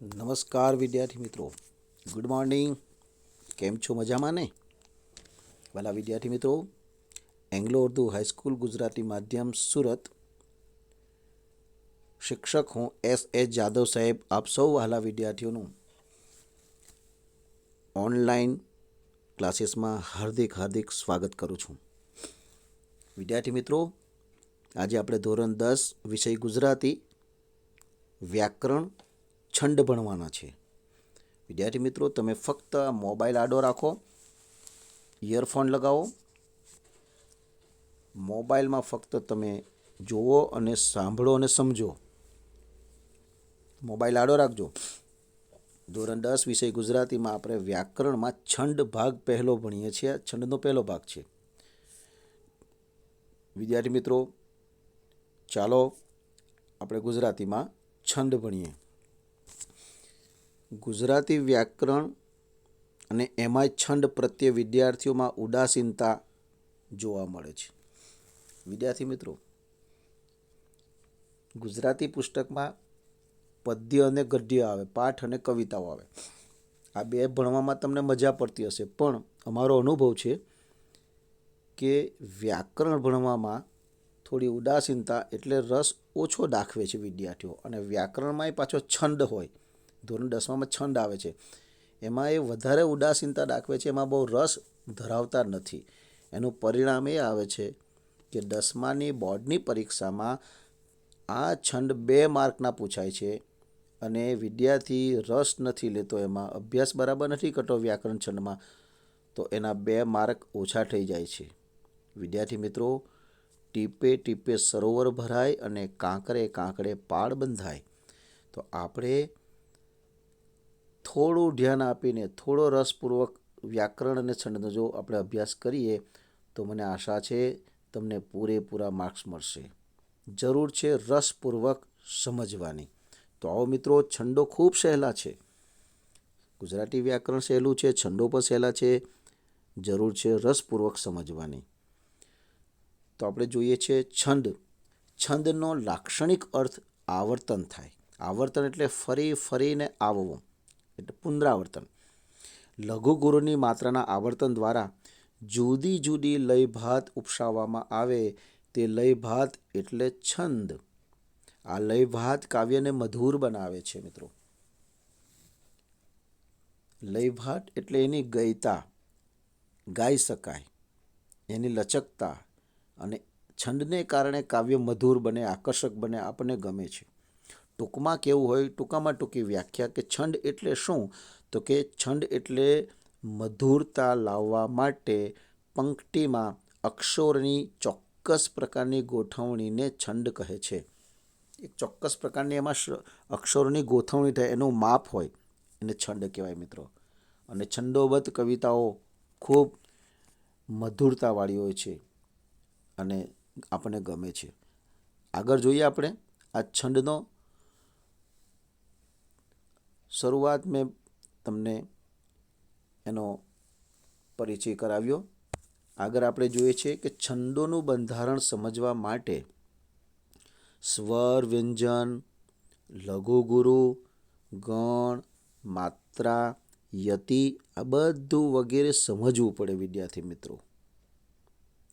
નમસ્કાર વિદ્યાર્થી મિત્રો, ગુડ મોર્નિંગ. કેમ છો? મજામાં ને? વાલા વિદ્યાર્થી મિત્રો, એંગ્લો ઉર્દુ હાઈસ્કૂલ ગુજરાતી માધ્યમ સુરત શિક્ષક હું S. જાદવ સાહેબ આપ સૌ વાલા વિદ્યાર્થીઓનું ઓનલાઈન ક્લાસીસમાં હાર્દિક હાર્દિક સ્વાગત કરું છું. વિદ્યાર્થી મિત્રો, આજે આપણે ધોરણ 10 વિષય ગુજરાતી વ્યાકરણ છંદ ભણવાના છે. વિદ્યાર્થી મિત્રો, તમે ફક્ત મોબાઈલ આડો રાખો, ઇયરફોન લગાવો, મોબાઈલમાં ફક્ત તમે જુઓ અને સાંભળો અને સમજો. મોબાઈલ આડો રાખજો. ધોરણ 10 વિષય ગુજરાતીમાં આપણે વ્યાકરણમાં છંદ ભાગ પહેલો ભણીએ છીએ. છંદનો પહેલો ભાગ છે. વિદ્યાર્થી મિત્રો, ચાલો આપણે ગુજરાતીમાં છંદ ભણીએ. ગુજરાતી વ્યાકરણ અને એમાંય છંદ પ્રત્યે વિદ્યાર્થીઓમાં ઉદાસીનતા જોવા મળે છે. વિદ્યાર્થી મિત્રો, ગુજરાતી પુસ્તકમાં પદ્ય અને ગદ્ય આવે, પાઠ અને કવિતાઓ આવે. આ બે ભણવામાં તમને મજા પડતી હશે, પણ અમારો અનુભવ છે કે વ્યાકરણ ભણવામાં થોડી ઉદાસીનતા એટલે રસ ઓછો દાખવે છે વિદ્યાર્થીઓ. અને વ્યાકરણમાંય પાછો છંદ હોય, ધોરણ 10માં છંદ આવે છે, એમાં એ વધારે ઉદાસીનતા દાખવે છે, એમાં બહુ રસ ધરાવતા નથી. એનું પરિણામ એ આવે છે કે 10માની બોર્ડની પરીક્ષામાં આ છંદ 2 માર્કના પૂછાય છે અને વિદ્યાર્થી રસ નથી લેતો, એમાં અભ્યાસ બરાબર નથી કરતો વ્યાકરણ છંદમાં, તો એના 2 માર્ક ઓછા થઈ જાય છે. વિદ્યાર્થી મિત્રો, ટીપે ટીપે સરોવર ભરાય અને કાંકરે કાંકરે પાળ બંધાય. તો આપણે થોડું ધ્યાન આપીને, થોડો રસપૂર્વક વ્યાકરણ અને છંદનો જો આપણે અભ્યાસ કરીએ તો મને આશા છે તમને પૂરેપૂરા માર્ક્સ મળશે. જરૂર છે રસપૂર્વક સમજવાની. તો આવો મિત્રો, છંદો ખૂબ સહેલા છે. ગુજરાતી વ્યાકરણ સહેલું છે, છંદો પણ સહેલા છે. જરૂર છે રસપૂર્વક સમજવાની. તો આપણે જોઈએ છે છંદ. છંદનો લાક્ષણિક અર્થ આવર્તન થાય. આવર્તન એટલે ફરી ફરીને આવવું, એટલે પુનરાવર્તન. લઘુ ગુરુની માત્રાના આવર્તન દ્વારા જુદી જુદી લયભાત ઉપસાવવામાં આવે તે લયભાત એટલે છંદ. આ લયભાત કાવ્યને મધુર બનાવે છે મિત્રો. લયભાત એટલે એની ગયતા, ગાઈ શકાય, એની લચકતા, અને છંદને કારણે કાવ્ય મધુર બને, આકર્ષક બને, આપણને ગમે છે. ટૂંકમાં કેવું હોય, ટૂંકામાં ટૂંકી વ્યાખ્યા કે છંદ એટલે શું, તો કે છંદ એટલે મધુરતા લાવવા માટે પંક્તિમાં અક્ષરોની ચોક્કસ પ્રકારની ગોઠવણીને છંદ કહે છે. એક ચોક્કસ પ્રકારની એમાં અક્ષરોની ગોઠવણી થાય, એનું માપ હોય, એને છંદ કહેવાય મિત્રો. અને છંદોબદ્ધ કવિતાઓ ખૂબ મધુરતાવાળી હોય છે અને આપણને ગમે છે. આગળ જોઈએ આપણે આ છંદનો શરૂઆત મેં તમને એનો પરિચય કરાવ્યો. આગળ આપણે જોઈએ છે કે છંદોનું બંધારણ સમજવા માટે સ્વર, વ્યંજન, લઘુગુરુ, ગણ, માત્રા, યતિ, આ બધું વગેરે સમજવું પડે વિદ્યાર્થી મિત્રો.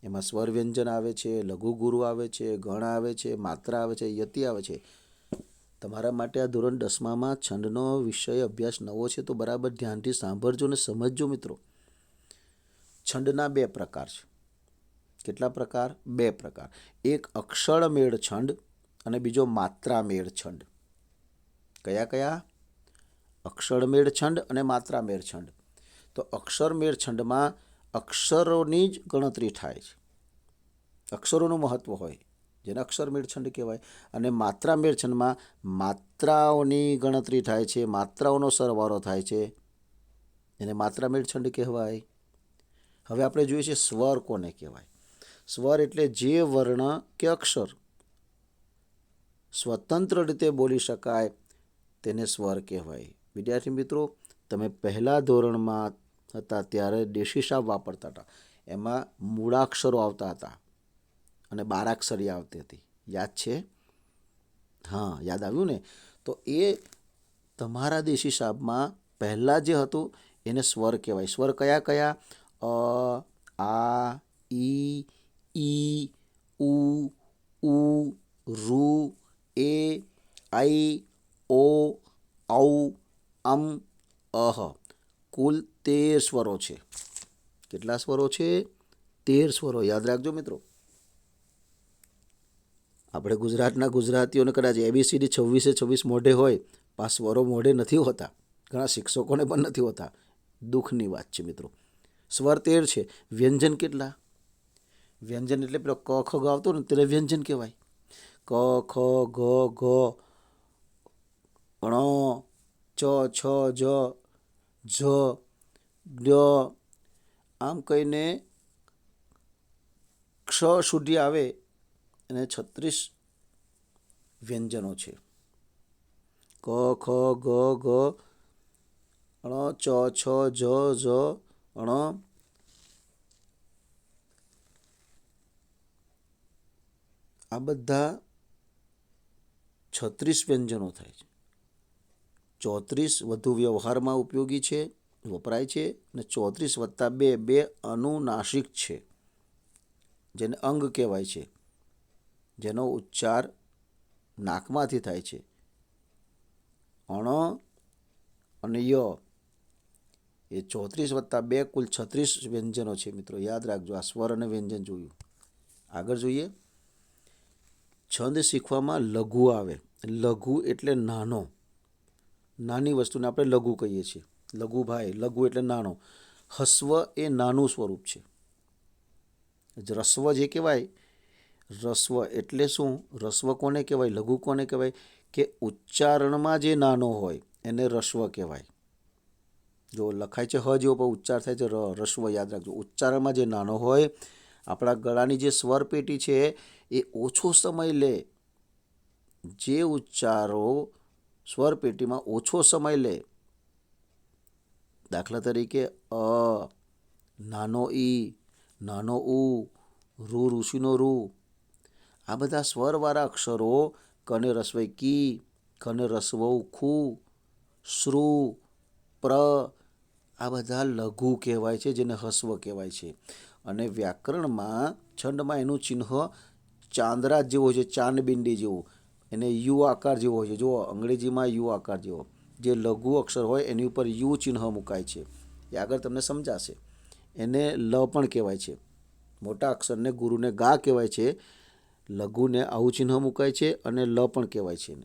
એમાં સ્વર વ્યંજન આવે છે, લઘુગુરુ આવે છે, ગણ આવે છે, માત્રા આવે છે, યતિ આવે છે. તમારા માટે આ ધોરણ 10માં છંદનો વિષય અભ્યાસ નવો છે, તો બરાબર ધ્યાનથી સાંભળજો અને સમજજો મિત્રો. છંદના 2 પ્રકાર છે. કેટલા પ્રકાર? 2 પ્રકાર. એક અક્ષરમેળ છંદ અને બીજો માત્રામેળ છંદ. કયા કયા? અક્ષરમેળ છંદ અને માત્રામેળ છંદ. તો અક્ષરમેળ છંદમાં અક્ષરોની જ ગણતરી થાય છે, અક્ષરોનું મહત્વ હોય, જેને અક્ષરમેળ છંદ કહેવાય. અને માત્રામેળ છંદમાં માત્રાઓની ગણતરી થાય છે, માત્રાઓનો સરવાળો થાય છે, એને માત્રામેળ છંદ કહેવાય. હવે આપણે જોઈએ છે સ્વર કોને કહેવાય. સ્વર એટલે જે વર્ણ કે અક્ષર સ્વતંત્ર રીતે બોલી શકાય તેને સ્વર કહેવાય. વિદ્યાર્થી મિત્રો, તમે પહેલા ધોરણમાં હતા ત્યારે દેશી શાપ વાપરતા હતા. એમાં મૂળાક્ષરો આવતા હતા અને બારાક્ષરી આવતી હતી. યાદ છે? હા, યાદ આવ્યું ને? તો એ તમારા દેશી હિસાબમાં પહેલાં જે હતું એને સ્વર કહેવાય. સ્વર કયા કયા? અ, આ, ઈ, ઉ, રૂ, એ, આઈ, ઓ, ઔ, અમ, અહ. કુલ 13 સ્વરો છે. કેટલા સ્વરો છે? 13 સ્વરો. યાદ રાખજો મિત્રો. આપણે ગુજરાતના ગુજરાતીઓને કદાચ ABCD 26 મોઢે હોય, પણ આ સ્વરો મોઢે નથી હોતા. ઘણા શિક્ષકોને પણ નથી હોતા. દુઃખની વાત છે મિત્રો. સ્વર 13 છે. વ્યંજન કેટલા? વ્યંજન એટલે પેલો ક ખ ગ આવતો ને તેને વ્યંજન કહેવાય. ક ખ ગ ઘ ણ ચ છ જ ઝ ડ આમ કહીને ક્ષ સુધી આવે અને 36 વ્યંજનો છે. ક ખ ગ ઘ ણ ચ છ જ ઝ ણ આ બધા 36 વ્યંજનો થાય છે. 34 વધુ વ્યવહારમાં ઉપયોગી છે, વપરાય છે, અને 34 + 2 2 અનુનાસિક છે, જેને અંગ કહેવાય છે, જેનો ઉચ્ચાર નાકમાંથી થાય છે. અણ અને ય એ 34 + 2 કુલ 36 વ્યંજનો છે મિત્રો. યાદ રાખજો. આ સ્વર અને વ્યંજન જોયું. આગળ જોઈએ. છંદ શીખવામાં લઘુ આવે. લઘુ એટલે નાનો. નાની વસ્તુને આપણે લઘુ કહીએ છીએ. લઘુભાઈ. લઘુ એટલે નાનો. હસ્વ એ નાનું સ્વરૂપ છે. રસ્વ જે કહેવાય, રસ્વ એટલે શું? રસ્વ કોને કહેવાય? લઘુ કોને કહેવાય? કે ઉચ્ચારણમાં જે નાનો હોય એને રસ્વ કહેવાય. જો લખાય છે હ જેવો પણ ઉચ્ચાર થાય છે રસ્વ. યાદ રાખજો. ઉચ્ચારણમાં જે નાનો હોય, આપણા ગળાની જે સ્વર પેટી છે એ ઓછો સમય લે. જે ઉચ્ચારો સ્વર પેટીમાં ઓછો સમય લે, દાખલા તરીકે અ, નાનો ઈ, નાનો ઉ, રૂ ઋષિનો રૂ, આ બધા સ્વરવાળા અક્ષરો કને રસ્વઈ કી, કને રસ્વઉ ખુ, શ્રુ, પ્ર, આ બધા લઘુ કહેવાય છે, જેને હસ્વ કહેવાય છે. અને વ્યાકરણમાં છંદમાં એનું ચિહ્ન ચાંદરા જેવો છે, ચાંદબિંડી જેવું. એને યુ આકાર જેવો હોય છે. જુઓ, અંગ્રેજીમાં યુ આકાર જેવો. જે લઘુ અક્ષર હોય એની ઉપર યુ ચિહ્ન મુકાય છે. એ આગળ તમને સમજાશે. એને લ પણ કહેવાય છે. મોટા અક્ષરને ગુરુને ગા કહેવાય છે. લઘુને આવું ચિહ્ન મુકાય છે અને લ પણ કહેવાય છે.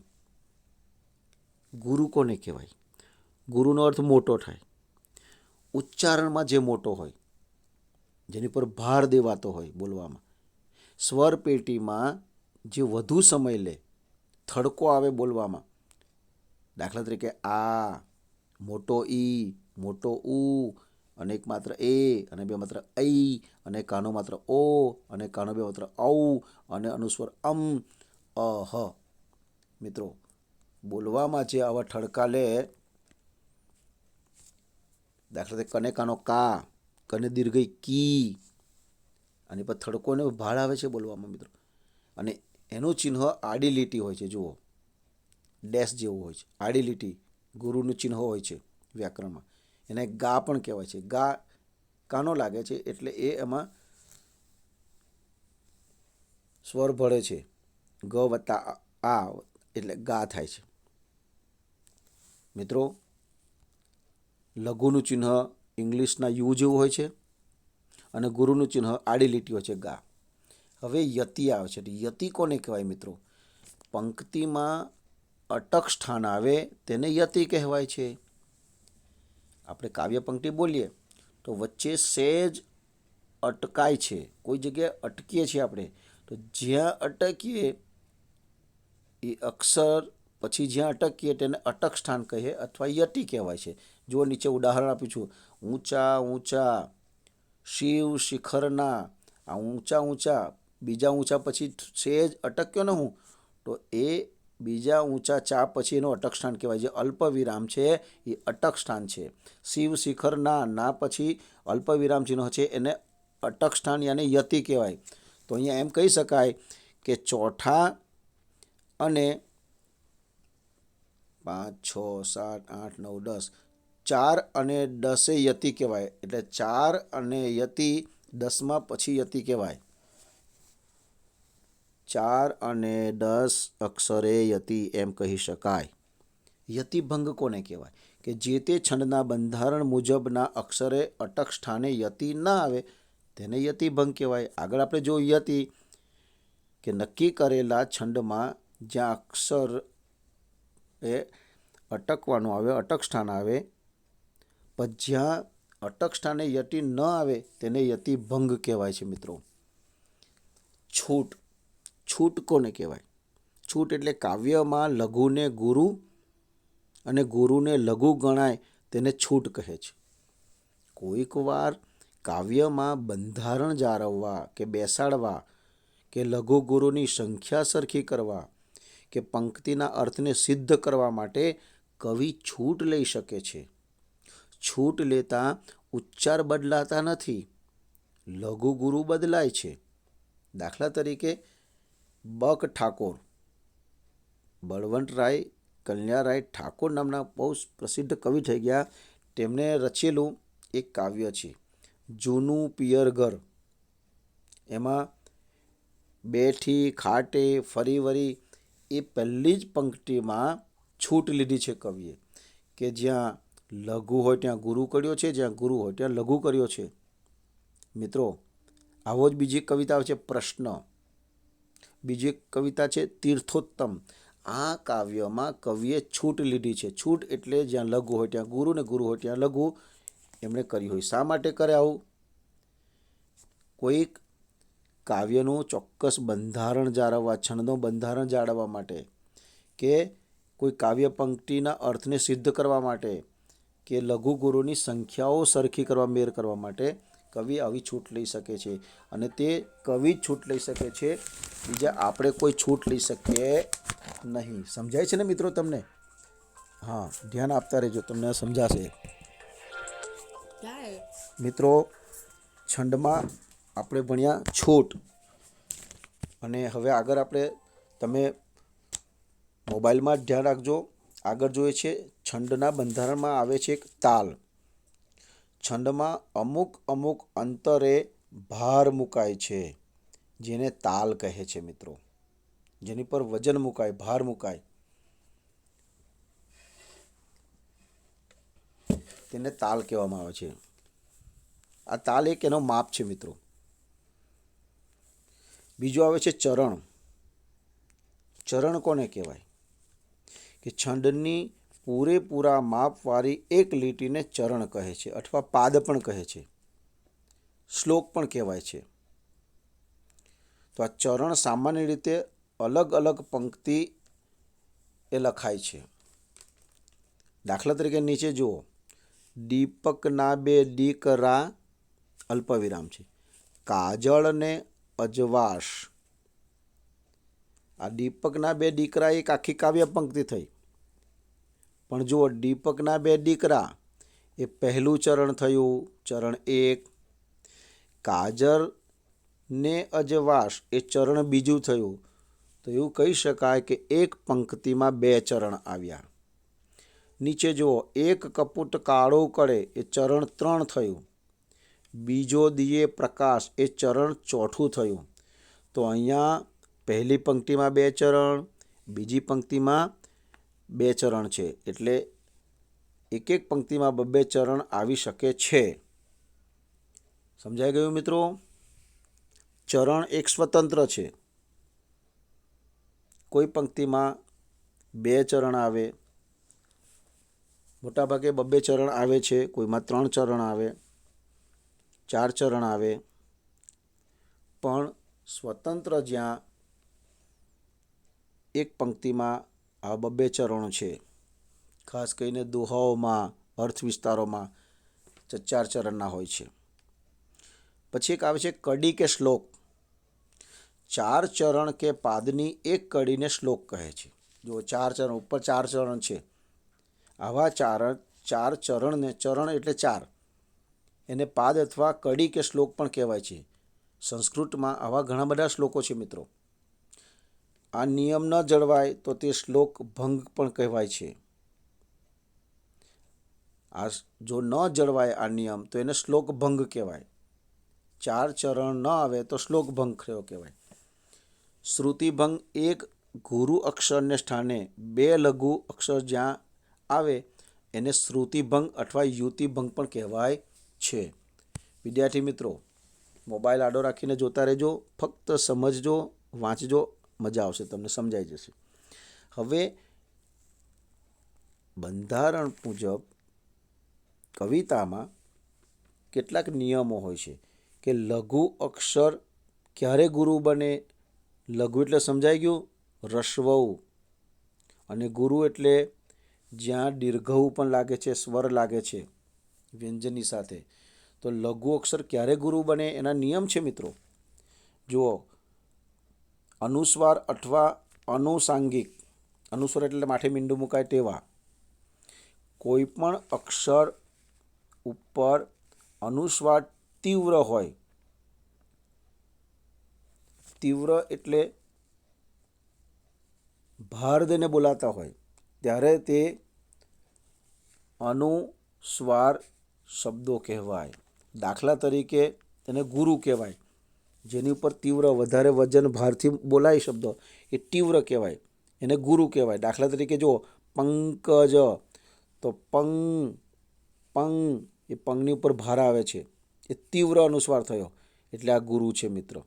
ગુરુ કોને કહેવાય? ગુરુનો અર્થ મોટો થાય. ઉચ્ચારણમાં જે મોટો હોય, જેની પર ભાર દેવાતો હોય બોલવામાં. સ્વર પેટીમાં જે વધુ સમય લે, થડકો આવે બોલવામાં. દાખલા તરીકે આ, મોટો ઈ, મોટો ઉ, અને એક માત્ર એ, અને બે માત્ર ઐ, અને કાનો માત્ર ઓ, અને કાનો બે માત્ર ઔ, અને અનુસ્વર અમ, અહ. મિત્રો, બોલવામાં જે આવા ઠડકા લે, દાખલા તરીકે કને કાનો કા, કને દીર્ઘઈ કી, અને પર થડકોને ભાળ આવે છે બોલવામાં મિત્રો. અને એનું ચિહ્ન આડી લીટી હોય છે. જુઓ, ડેશ જેવું હોય છે. આડી લીટી ગુરુનું ચિહ્ન હોય છે વ્યાકરણમાં. એને ગા પણ કહેવાય છે. ગા કાનો લાગે છે એટલે એ એમાં સ્વર ભળે છે. ગ વત્તા આ એટલે ગા થાય છે. મિત્રો, લઘુનું ચિહ્ન ઇંગ્લિશના યુ જેવું હોય છે અને ગુરુનું ચિહ્ન આડી લીટી હોય છે, ગા. હવે યતિ આવે છે. યતિ કોને કહેવાય મિત્રો? પંક્તિમાં અટક સ્થાન આવે તેને યતિ કહેવાય છે. આપણે કાવ્ય પંક્તિ બોલીએ તો વચ્ચે સહેજ અટકાય છે. કોઈ જગ્યાએ અટકીએ છીએ આપણે, તો જ્યાં અટકીએ એ અક્ષર પછી જ્યાં અટકીએ તેને અટક સ્થાન કહીએ અથવા યતિ કહેવાય છે. જો નીચે ઉદાહરણ આપું છું. ઊંચા ઊંચા, શિવ શિખરના. આ ઊંચા ઊંચા, બીજા ઊંચા પછી સહેજ અટક્યો ને હું, તો એ બીજા ઊંચા ચા પછી એનું અટક સ્થાન કહેવાય. જે અલ્પ વિરામ છે એ અટક સ્થાન છે. શિવ શિખરના ના પછી અલ્પ વિરામ ચિહ્ન છે એને અટક સ્થાન યાને યતિ કહેવાય. તો અહીંયા એમ કહી શકાય કે ચોઠા અને 5, 6, 7, 8, 9, 10. 4 અને 10 યતિ કહેવાય. એટલે 4 અને યતિ 10માં પછી યતિ કહેવાય. 4 અને 10 અક્ષરે યતિ એમ કહી શકાય. યતિભંગ કોને કહેવાય? કે જે તે છંદના બંધારણ મુજબના અક્ષરે અટક સ્થાને યતિ ન આવે તેને યતિભંગ કહેવાય. આગળ આપણે જો યતિ કે નક્કી કરેલા છંદમાં જ્યાં અક્ષર એ અટકવાનું આવે, અટક સ્થાન આવે, પણ જ્યાં અટક સ્થાને યતિ ન આવે તેને યતિભંગ કહેવાય છે મિત્રો. છૂટ. છૂટ કોને કહેવાય? છૂટ એટલે કાવ્યમાં લઘુને ગુરુ અને ગુરુને લઘુ ગણાય તેને છૂટ કહે છે. કોઈક વાર કાવ્યમાં બંધારણ જાળવવા કે બેસાડવા કે લઘુ ગુરુની સંખ્યા સરખી કરવા કે પંક્તિના અર્થને સિદ્ધ કરવા માટે કવિ છૂટ લઈ શકે છે. છૂટ લેતા ઉચ્ચાર બદલાતા નથી, લઘુ ગુરુ બદલાય છે. દાખલા તરીકે બક ઠાકોર, બળવંતરાય કલ્યાણરાય ઠાકોર નામના બહુ પ્રસિદ્ધ કવિ થઈ ગયા. તેમણે રચેલું એક કાવ્ય છે જૂનું પિયર ઘર. એમાં બેઠી ખાટે ફરી વળી એ પહેલી જ પંક્તિમાં છૂટ લીધી છે કવિએ કે જ્યાં લઘુ હોય ત્યાં ગુરુ કર્યો છે, જ્યાં ગુરુ હોય ત્યાં લઘુ કર્યો છે. મિત્રો, આવો જ બીજી કવિતા છે પ્રશ્ન, બીજી કવિતા છે તીર્થોત્તમ. આ કાવ્યમાં કવિએ છૂટ લીધી છે. છૂટ એટલે જ્યાં લઘુ હોય ત્યાં ગુરુ ને ગુરુ હોય ત્યાં લઘુ એમણે કર્યું હોય. શા માટે કરે આવું? કોઈક કાવ્યનું ચોક્કસ બંધારણ જાળવવા, છંદનું બંધારણ જાળવવા માટે, કે કોઈ કાવ્ય પંક્તિના અર્થને સિદ્ધ કરવા માટે, કે લઘુ ગુરુની સંખ્યાઓ સરખી કરવા, મેર કરવા માટે કવિ આવી છૂટ લઈ શકે છે. અને તે કવિ જ છૂટ લઈ શકે છે, બીજા આપણે કોઈ છૂટ લઈ શકીએ નહીં. સમજાય છે ને મિત્રો તમને? હા, ધ્યાન આપતા રહેજો, તમને સમજાશે. મિત્રો, છંદમાં આપણે ભણ્યા છૂટ, અને હવે આગળ આપણે તમે મોબાઈલમાં જ ધ્યાન રાખજો. આગળ જોઈએ છે છંદના બંધારણમાં આવે છે એક તાલ. છંદમાં અમુક અમુક અંતરે ભાર મુકાય છે જેને તાલ કહે છે મિત્રો. જેની પર વજન મુકાય, ભાર મુકાય તેને તાલ કહેવામાં આવે છે. આ તાલ એક એનો માપ છે મિત્રો. બીજું આવે છે ચરણ. ચરણ કોને કહેવાય? કે છંદની પૂરેપૂરા માપવાળી એક લીટીને ચરણ કહે છે, અથવા પાદ પણ કહે છે, શ્લોક પણ કહેવાય છે. તો આ ચરણ સામાન્ય રીતે અલગ અલગ પંક્તિ એ લખાય છે. દાખલા તરીકે નીચે જુઓ, દીપકના બે દીકરા, અલ્પવિરામ છે, કાજળ ને અજવાસ. આ દીપકના બે દીકરા એક આખી કાવ્ય પંક્તિ થઈ. પણ જુઓ, દીપકના બે દીકરા એ પહેલું ચરણ થયું, ચરણ 1. કાજળ ને અજવાસ એ ચરણ બીજું થયું. તો એવું કહી શકાય કે એક પંક્તિમાં 2 ચરણ આવ્યા. નીચે જુઓ, એક કપૂટ કાળો કરે એ ચરણ 3 થયું. બીજો દિયે પ્રકાશ એ ચરણ 4થું થયું. તો અહીંયા પહેલી પંક્તિમાં 2 ચરણ, બીજી પંક્તિમાં 2 ચરણ છે. એટલે એક એક પંક્તિમાં 2 ચરણ આવી શકે છે. સમજાઈ ગયું મિત્રો? ચરણ એક સ્વતંત્ર છે. કોઈ પંક્તિમાં 2 ચરણ આવે, મોટાભાગે 2 ચરણ આવે છે, કોઈમાં 3 ચરણ આવે, 4 ચરણ આવે. પણ સ્વતંત્ર જ્યાં એક પંક્તિમાં આ 2 ચરણો છે, ખાસ કરીને દોહાઓમાં, અર્થ વિસ્તારોમાં 4 ચરણના હોય છે. પછી એક આવે છે કડી કે શ્લોક. 4 ચરણ કે પાદની એક કડીને શ્લોક કહે છે. જો 4 ચરણ, ઉપર 4 ચરણ છે, આવા 4 ચરણને, ચરણ એટલે 4, એને પાદ અથવા કડી કે શ્લોક પણ કહેવાય છે. સંસ્કૃતમાં આવા ઘણા બધા શ્લોકો છે મિત્રો. આ નિયમ ન જળવાય તો તે શ્લોક ભંગ પણ કહેવાય છે. આ જો ન જળવાય આ નિયમ તો એને શ્લોક ભંગ કહેવાય. 4 ચરણ ન આવે તો શ્લોક ભંગ થયો કહેવાય. શ્રુતિભંગ, એક ગુરુ અક્ષરને સ્થાને 2 લઘુ અક્ષર જ્યાં આવે એને શ્રુતિભંગ અથવા યુતિભંગ પણ કહેવાય છે. વિદ્યાર્થી મિત્રો, મોબાઈલ આડો રાખીને જોતા રહેજો, ફક્ત સમજજો, વાંચજો, મજા આવશે, તમને સમજાઈ જશે. હવે બંધારણ મુજબ કવિતામાં કેટલાક નિયમો હોય છે કે લઘુ અક્ષર ક્યારે ગુરુ બને. લઘુ એટલે સમજાઈ ગયું, રસ્વ, અને ગુરુ એટલે જ્યાં દીર્ઘઉ પણ લાગે છે, સ્વર લાગે છે વ્યંજનની સાથે. તો લઘુ અક્ષર ક્યારે ગુરુ બને એના નિયમ છે મિત્રો. જુઓ, અનુસ્વાર અથવા અનુસાંગિક, અનુસ્વાર એટલે માથે મીંડું મુકાય તેવા કોઈ પણ અક્ષર ઉપર અનુસ્વાર તીવ્ર હોય, તીવ્ર એટલે ભાર દઈને બોલાતા હોય ત્યારે તે અનુસ્વાર શબ્દો કહેવાય. દાખલા તરીકે તેને ગુરુ કહેવાય. જેની ઉપર તીવ્ર વધારે વજન ભારથી બોલાય શબ્દો એ તીવ્ર કહેવાય, એને ગુરુ કહેવાય. દાખલા તરીકે જો પંકજ, તો પંગ એ પંગની ઉપર ભાર આવે છે, એ તીવ્ર અનુસ્વાર થયો એટલે આ ગુરુ છે મિત્રો.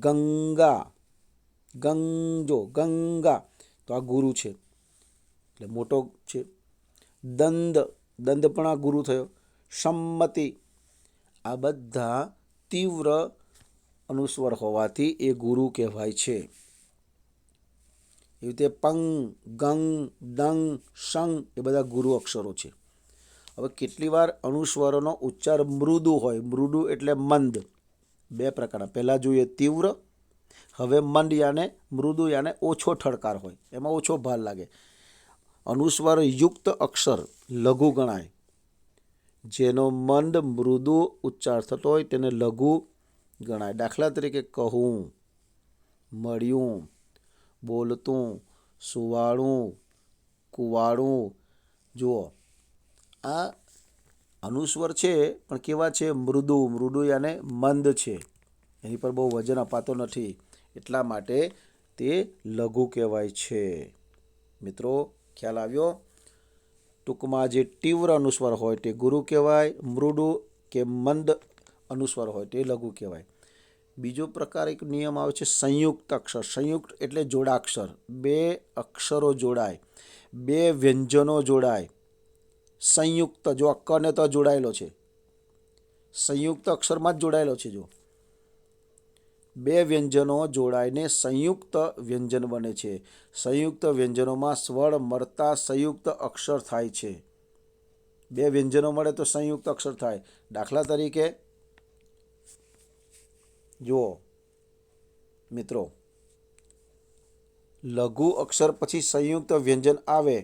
ગંગા, ગંગા તો આ ગુરુ છે એટલે મોટો છે. દંડ પણ આ ગુરુ થયો. સંમતિ, આ બધા તીવ્ર અનુસ્વાર હોવાથી એ ગુરુ કહેવાય છે. એવી રીતે પંગ, ગંગ, દંગ, સંગ એ બધા ગુરુ અક્ષરો છે. હવે કેટલી વાર અનુસ્વરોનો ઉચ્ચાર મૃદુ હોય. મૃદુ એટલે મંદ, 2 પ્રકારના. પહેલાં જોઈએ તીવ્ર, હવે મંદ યાને મૃદુ યાને ઓછો ઠડકાર હોય, એમાં ઓછો ભાર લાગે. અનુસ્વાર યુક્ત અક્ષર લઘુ ગણાય. જેનો મંદ મૃદુ ઉચ્ચાર થતો હોય તેને લઘુ ગણાય. દાખલા તરીકે કહું, મળ્યું, બોલતું, સુવાળું, કુવાળું. જુઓ, આ અનુસ્વર છે પણ કેવા છે? મૃદુ યાને મંદ છે, એની પર બહુ વજન અપાતો નથી, એટલા માટે તે લઘુ કહેવાય છે. મિત્રો, ખ્યાલ આવ્યો? ટૂંકમાં જે તીવ્ર અનુસ્વાર હોય તે ગુરુ કહેવાય, મૃદુ કે મંદ અનુસ્વાર હોય તે લઘુ કહેવાય. બીજો પ્રકાર એક નિયમ આવે છે સંયુક્ત અક્ષર. સંયુક્ત એટલે જોડાક્ષર. 2 અક્ષરો જોડાય, 2 વ્યંજનો જોડાય. સંયુક્ત, જો ક ને ત જોડાયેલો છે, સંયુક્ત અક્ષરમાં જ જોડાયેલો છે. જો 2 વ્યંજનો જોડાઈને સંયુક્ત વ્યંજન બને છે. સંયુક્ત વ્યંજનોમાં સ્વર મળતા સંયુક્ત અક્ષર થાય છે. 2 વ્યંજનો મળે તો સંયુક્ત અક્ષર થાય. દાખલા તરીકે જુઓ મિત્રો, લઘુ અક્ષર પછી સંયુક્ત વ્યંજન આવે,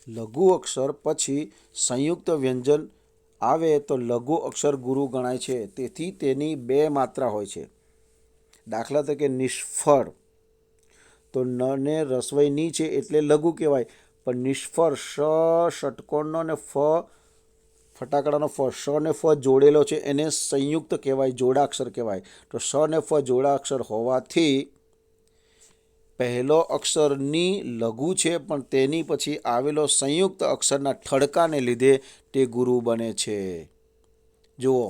લઘુ અક્ષર પછી સંયુક્ત વ્યંજન આવે તો લઘુ અક્ષર ગુરુ ગણાય છે. તેથી તેની 2 માત્રા હોય છે. દાખલા તરીકે નિષ્ફળ, તો ન ને રસવઈ ની છે એટલે લઘુ કહેવાય, પણ નિષ્ફળ ષટકોણનો ને ફટાકડાનો સ ને ફ જોડેલો છે એને સંયુક્ત કહેવાય, જોડાક્ષર કહેવાય. તો સ ને ફ જોડાક્ષર હોવાથી પહેલો અક્ષર ની લઘુ છે, પણ તેની પછી આવેલો સંયુક્ત અક્ષરના ઠડકાને લીધે તે ગુરુ બને છે. જુઓ,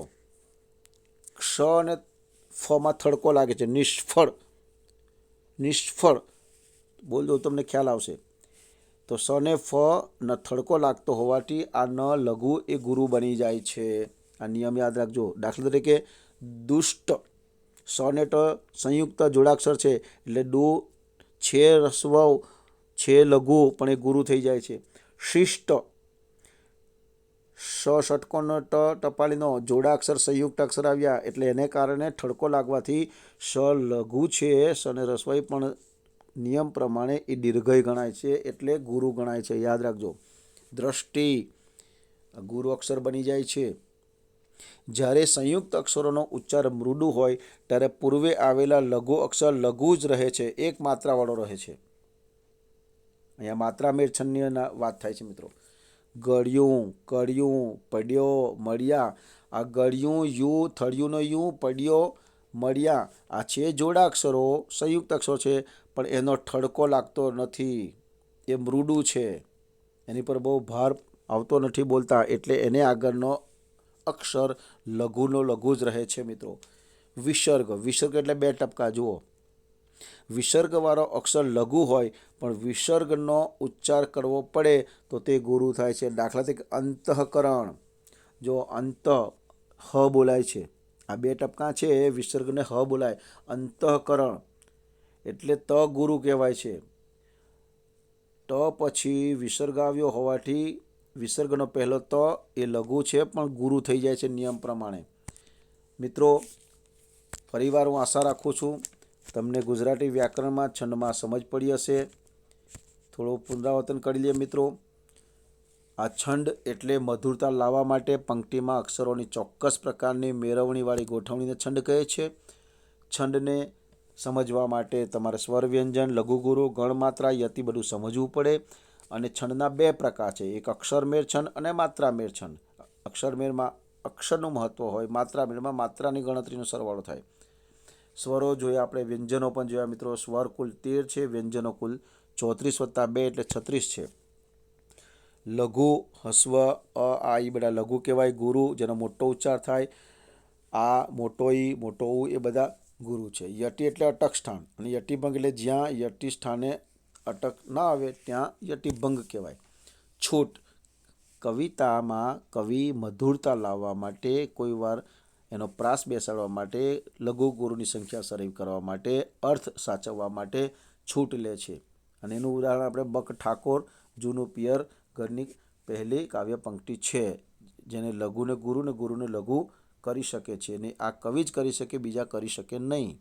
ક્ષ અને ફમાં થડકો લાગે છે, નિષ્ફળ, નિષ્ફળ બોલજો તમને ખ્યાલ આવશે. તો સ ને ફ ન થડકો લાગતો હોવાથી આ ન લઘુ એ ગુરુ બની જાય છે. આ નિયમ યાદ રાખજો. દાખલા તરીકે દુષ્ટ, સ ને ટ સંયુક્ત જોડાક્ષર છે એટલે દુ છે રસ્વ છે લઘુ પણ એ ગુરુ થઈ જાય છે. શિષ્ટ, સ ષટકોણનો ટ ટપાલીનો જોડાક્ષર સંયુક્ત અક્ષર આવ્યા એટલે એને કારણે ઠડકો લાગવાથી સ લઘુ છે, સ ને રસવાઈ પણ નિયમ પ્રમાણે એ દીર્ઘય ગણાય છે એટલે ગુરુ ગણાય છે. યાદ રાખજો. દ્રષ્ટિ ગુરુ અક્ષર બની જાય છે. જ્યારે સંયુક્ત અક્ષરોનો ઉચ્ચાર મૃદુ હોય ત્યારે પૂર્વે આવેલા લઘુ અક્ષર લઘુ જ રહે છે, 1 માત્રાવાળો રહે છે. અહીંયા માત્રા મેળ છન્ની વાત થાય છે મિત્રો. ગળ્યું, કળ્યું, પડ્યો, મળ્યા. આ ગળ્યું યુ, થળિયુંનો યુ, પડ્યો, મળ્યા. આ છે જોડાક્ષરો, સંયુક્ત અક્ષરો છે, પણ એનો ઠળકો લાગતો નથી. એ મૃદુ છે, એની પર બહુ ભાર આવતો નથી બોલતા, એટલે એને આગળનો અક્ષર લઘુનો લઘુ જ રહે છે મિત્રો. વિસર્ગ, વિસર્ગ એટલે બે ટપકા. જુઓ, વિસર્ગવાળો અક્ષર લઘુ હોય પણ વિસર્ગનો ઉચ્ચાર કરવો પડે તો તે ગુરુ થાય છે. દાખલા તરીકે અંતઃકરણ. જો અંત હ બોલાય છે, આ બે ટપકા છે, વિસર્ગને હ બોલાય. અંતઃકરણ એટલે ત ગુરુ કહેવાય છે. ટ પછી વિસર્ગ આવ્યો હોવાથી વિસર્ગનો પહેલો ત એ લઘુ છે પણ ગુરુ થઈ જાય છે નિયમ પ્રમાણે. મિત્રો, ફરીવાર હું આશા રાખું છું તમને ગુજરાતી વ્યાકરણમાં છંદમાં સમજ પડી હશે. થોડું પુનરાવર્તન કરી લઈએ મિત્રો. આ છંદ એટલે મધુરતા લાવવા માટે પંક્તિમાં અક્ષરોની ચોક્કસ પ્રકારની મેળવણીવાળી ગોઠવણીને છંદ કહે છે. છંદને સમજવા માટે તમારે સ્વર વ્યંજન, લઘુગુરુ, ગણમાત્રા, યતિ બધું સમજવું પડે. અને છંદના બે પ્રકાર છે, એક અક્ષરમેળ છંદ અને માત્રામેળ છંદ. અક્ષરમેળમાં અક્ષરનું મહત્વ હોય, માત્રામેળમાં માત્રાની ગણતરીનો સરવાળો થાય. સ્વરો જોયા આપણે, વ્યંજનો પણ જોયા મિત્રો. સ્વર કુલ 13 છે, વ્યંજનો કુલ 34 + 2 એટલે 36 છે. લઘુ, હસ્વ, આ ઈ બધા લઘુ કહેવાય. ગુરુ જેનો મોટો ઉચ્ચાર થાય, આ મોટો ઈ, મોટો ઉ એ બધા ગુરુ છે. યતિ એટલે અટક સ્થાન, અને યતિભંગ એટલે જ્યાં યતિ સ્થાને અટક ના આવે ત્યાં યતિભંગ કહેવાય. છૂટ, કવિતામાં કવિ મધુરતા લાવવા માટે, કોઈ વાર એનો પ્રાસ બેસાડવા માટે, લઘુ ગુરુની સંખ્યા સરળ કરવા માટે, અર્થ સાચવવા માટે છૂટ લે છે. અને એનું ઉદાહરણ આપણે બક ઠાકોર, જૂનું પિયર ઘરની પહેલી કાવ્ય પંક્તિ છે, જેને લઘુને ગુરુ ને ગુરુને લઘુ કરી શકે છે. ને આ કવિ જ કરી શકે, બીજા કરી શકે નહીં.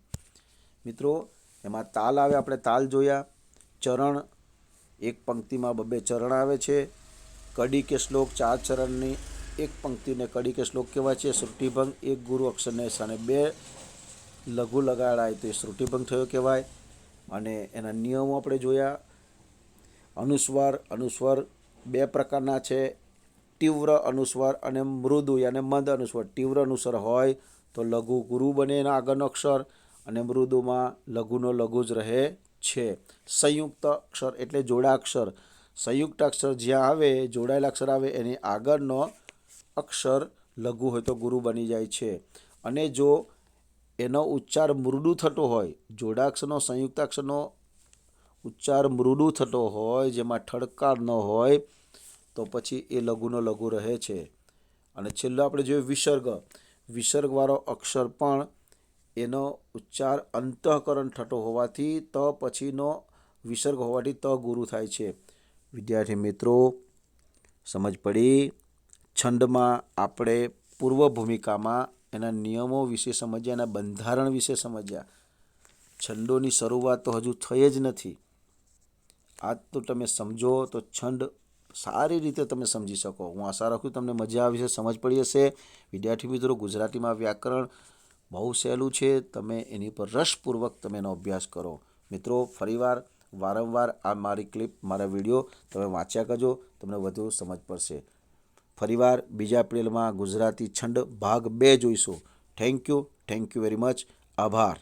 મિત્રો, એમાં તાલ આવે, આપણે તાલ જોયા. ચરણ, એક પંક્તિમાં 2 ચરણ આવે છે. કડી કે શ્લોક, 4 ચરણની એક પંક્તિને કડી કે શ્લોક કહેવાય છે. શ્રુતિભંગ, એક ગુરુ અક્ષરને સ્થાને 2 લઘુ લગાડાય તો એ શ્રુતિભંગ થયો કહેવાય. અને એના નિયમો આપણે જોયા. અનુસ્વાર, અનુસ્વાર 2 પ્રકારના છે, તીવ્ર અનુસ્વાર અને મૃદુ યાને મંદ અનુસ્વાર. તીવ્ર અનુસ્વાર હોય તો લઘુ ગુરુ બને એના આગળનો અક્ષર, અને મૃદુમાં લઘુનો લઘુ જ રહે છે. સંયુક્ત અક્ષર એટલે જોડાક્ષર. સંયુક્ત અક્ષર જ્યાં આવે, જોડાયેલા અક્ષર આવે, એની આગળનો અક્ષર લઘુ હોય તો ગુરુ બની જાય છે. અને જો એનો ઉચ્ચાર મૃદુ થતો હોય, જોડાક્ષરનો સંયુક્તાક્ષરનો ઉચ્ચાર મૃદુ થતો હોય, જેમાં ઠળકાર ન હોય, તો પછી એ લઘુનો લઘુ રહે છે. અને છેલ્લો આપણે જોઈએ વિસર્ગ. વિસર્ગવાળો અક્ષર પણ એનો ઉચ્ચાર અંતઃકરણ થતો હોવાથી ત પછીનો વિસર્ગ હોવાથી ત ગુરુ થાય છે. વિદ્યાર્થી મિત્રો, સમજ પડી? છંદમાં આપણે પૂર્વ ભૂમિકામાં એના નિયમો વિશે સમજ્યા, એના બંધારણ વિશે સમજ્યા. છંદોની શરૂઆત તો હજુ થઈ જ નથી. આજ તો તમે સમજો તો છંદ સારી રીતે તમે સમજી શકો. હું આશા રાખું તમને મજા આવી છે, સમજ પડી હશે. વિદ્યાર્થી મિત્રો, ગુજરાતીમાં વ્યાકરણ બહુ સહેલું છે. તમે એની પર રસપૂર્વક તમે એનો અભ્યાસ કરો. મિત્રો, ફરીવાર વારંવાર આ મારી ક્લિપ, મારા વિડીયો તમે વાંચ્યા કરજો, તમને વધુ સમજ પડશે. ફરીવાર બીજા એપ્રિલમાં ગુજરાતી છંદ ભાગ 2 જોઈશું. Thank you very much. આભાર.